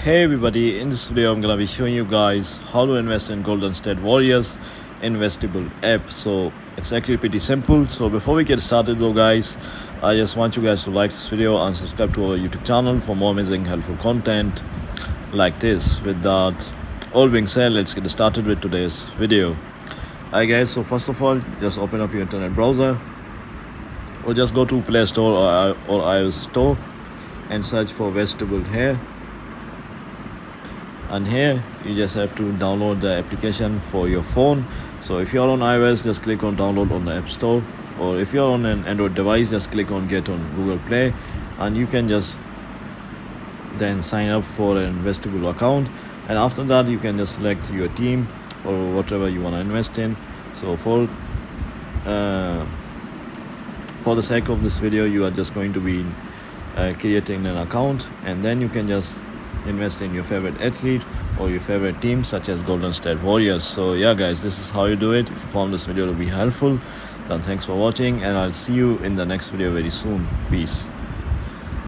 Hey everybody, in this video I'm gonna be showing you guys how to invest in Golden State Warriors in Vestible app. So it's actually pretty simple. So before we get started though guys, I just want you guys to like this video and subscribe to our YouTube channel for more amazing helpful content like this. With that all being said, let's get started with today's video. Alright guys, so first of all just open up your internet browser or just go to Play Store or iOS Store and search for Vestible here. And here you just have to download the application for your phone. So if you're on iOS, just click on download on the App Store, or if you're on an Android device, just click on get on Google Play, and you can just then sign up for an Vestible account. And after that you can just select your team or whatever you want to invest in. So for the sake of this video, you are just going to be creating an account, and then you can just invest in your favorite athlete or your favorite team such as Golden State Warriors. So yeah guys, this is how you do it. If you found this video to be helpful, then thanks for watching, and I'll see you in the next video very soon. Peace.